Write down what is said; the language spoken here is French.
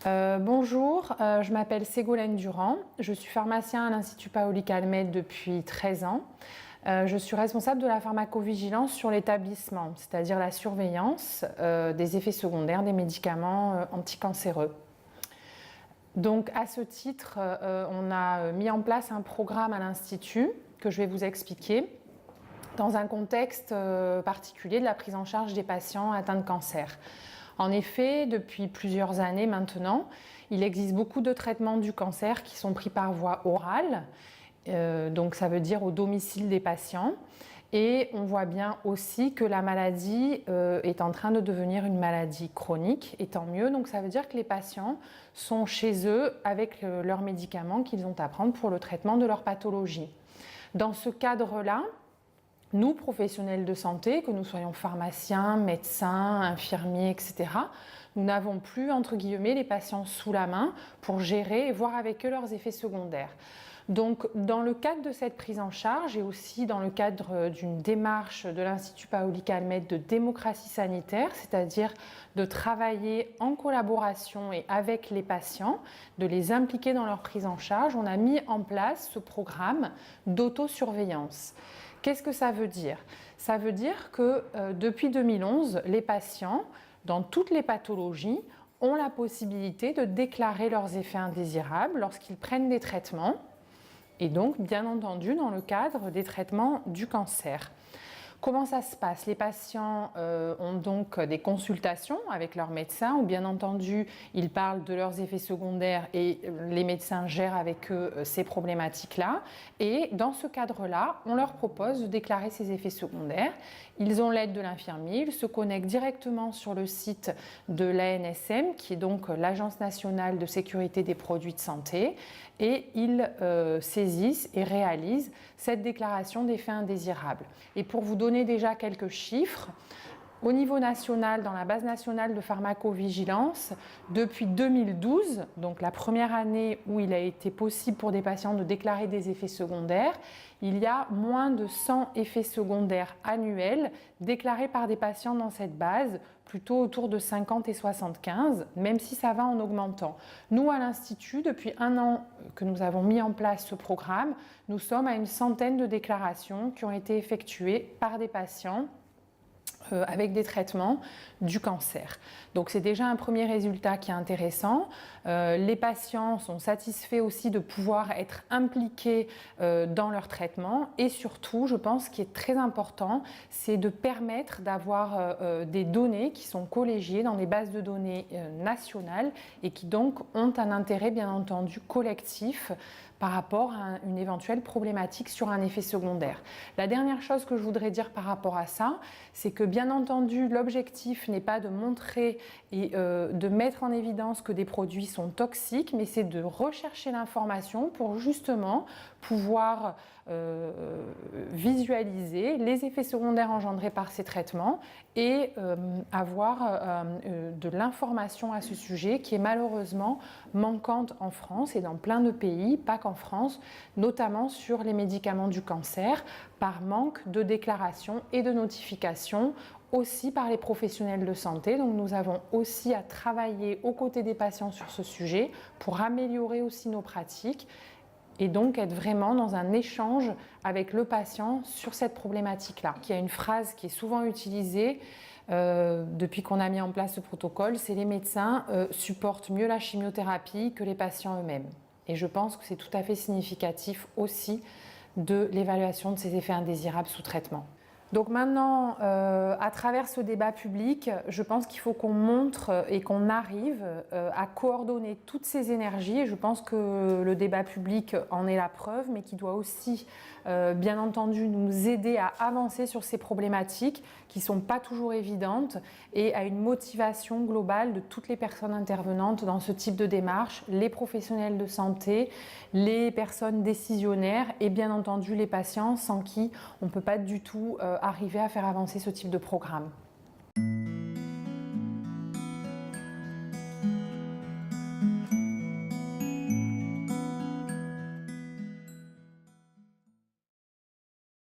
Bonjour, je m'appelle Ségolène Durand, je suis pharmacien à l'Institut Paoli-Calmette depuis 13 ans. Je suis responsable de la pharmacovigilance sur l'établissement, c'est-à-dire la surveillance des effets secondaires des médicaments anticancéreux. Donc à ce titre, on a mis en place un programme à l'Institut que je vais vous expliquer dans un contexte particulier de la prise en charge des patients atteints de cancer. En effet, depuis plusieurs années maintenant, il existe beaucoup de traitements du cancer qui sont pris par voie orale, donc ça veut dire au domicile des patients. Et on voit bien aussi que la maladie est en train de devenir une maladie chronique, et tant mieux. Donc ça veut dire que les patients sont chez eux avec leurs médicaments qu'ils ont à prendre pour le traitement de leur pathologie. Dans ce cadre-là, nous, professionnels de santé, que nous soyons pharmaciens, médecins, infirmiers, etc., nous n'avons plus, entre guillemets, les patients sous la main pour gérer et voir avec eux leurs effets secondaires. Donc, dans le cadre de cette prise en charge et aussi dans le cadre d'une démarche de l'Institut Paoli-Calmette de démocratie sanitaire, c'est-à-dire de travailler en collaboration et avec les patients, de les impliquer dans leur prise en charge, on a mis en place ce programme d'autosurveillance. Qu'est-ce que ça veut dire? Ça veut dire que depuis 2011, les patients, dans toutes les pathologies, ont la possibilité de déclarer leurs effets indésirables lorsqu'ils prennent des traitements, et donc bien entendu dans le cadre des traitements du cancer. Comment ça se passe? Les patients ont donc des consultations avec leur médecin où bien entendu ils parlent de leurs effets secondaires et les médecins gèrent avec eux ces problématiques-là. Et dans ce cadre-là, on leur propose de déclarer ces effets secondaires. Ils ont l'aide de l'infirmier, ils se connectent directement sur le site de l'ANSM, qui est donc l'Agence nationale de sécurité des produits de santé, et ils saisissent et réalisent cette déclaration d'effets indésirables. Et pour vous donner déjà quelques chiffres, au niveau national, dans la base nationale de pharmacovigilance, depuis 2012, donc la première année où il a été possible pour des patients de déclarer des effets secondaires, il y a moins de 100 effets secondaires annuels déclarés par des patients dans cette base, plutôt autour de 50 et 75, même si ça va en augmentant. Nous, à l'Institut, depuis 1 an que nous avons mis en place ce programme, nous sommes à une centaine de déclarations qui ont été effectuées par des patients avec des traitements du cancer. Donc c'est déjà un premier résultat qui est intéressant. Les patients sont satisfaits aussi de pouvoir être impliqués dans leur traitement, et surtout, je pense, ce qui est très important, c'est de permettre d'avoir des données qui sont collégiées dans des bases de données nationales et qui donc ont un intérêt bien entendu collectif par rapport à une éventuelle problématique sur un effet secondaire. La dernière chose que je voudrais dire par rapport à ça, c'est que bien entendu, l'objectif n'est pas de montrer et de mettre en évidence que des produits sont toxiques, mais c'est de rechercher l'information pour justement pouvoir visualiser les effets secondaires engendrés par ces traitements et avoir de l'information à ce sujet qui est malheureusement manquante en France et dans plein de pays, pas qu'en France, notamment sur les médicaments du cancer, par manque de déclaration et de notification aussi par les professionnels de santé. Donc nous avons aussi à travailler aux côtés des patients sur ce sujet pour améliorer aussi nos pratiques et donc être vraiment dans un échange avec le patient sur cette problématique-là. Il y a une phrase qui est souvent utilisée depuis qu'on a mis en place ce protocole, c'est les médecins supportent mieux la chimiothérapie que les patients eux-mêmes. Et je pense que c'est tout à fait significatif aussi de l'évaluation de ces effets indésirables sous traitement. Donc maintenant, à travers ce débat public, je pense qu'il faut qu'on montre et qu'on arrive à coordonner toutes ces énergies. Et je pense que le débat public en est la preuve, mais qui doit aussi, bien entendu, nous aider à avancer sur ces problématiques qui ne sont pas toujours évidentes et à une motivation globale de toutes les personnes intervenantes dans ce type de démarche, les professionnels de santé, les personnes décisionnaires et bien entendu les patients sans qui on ne peut pas du tout arriver à faire avancer ce type de programme.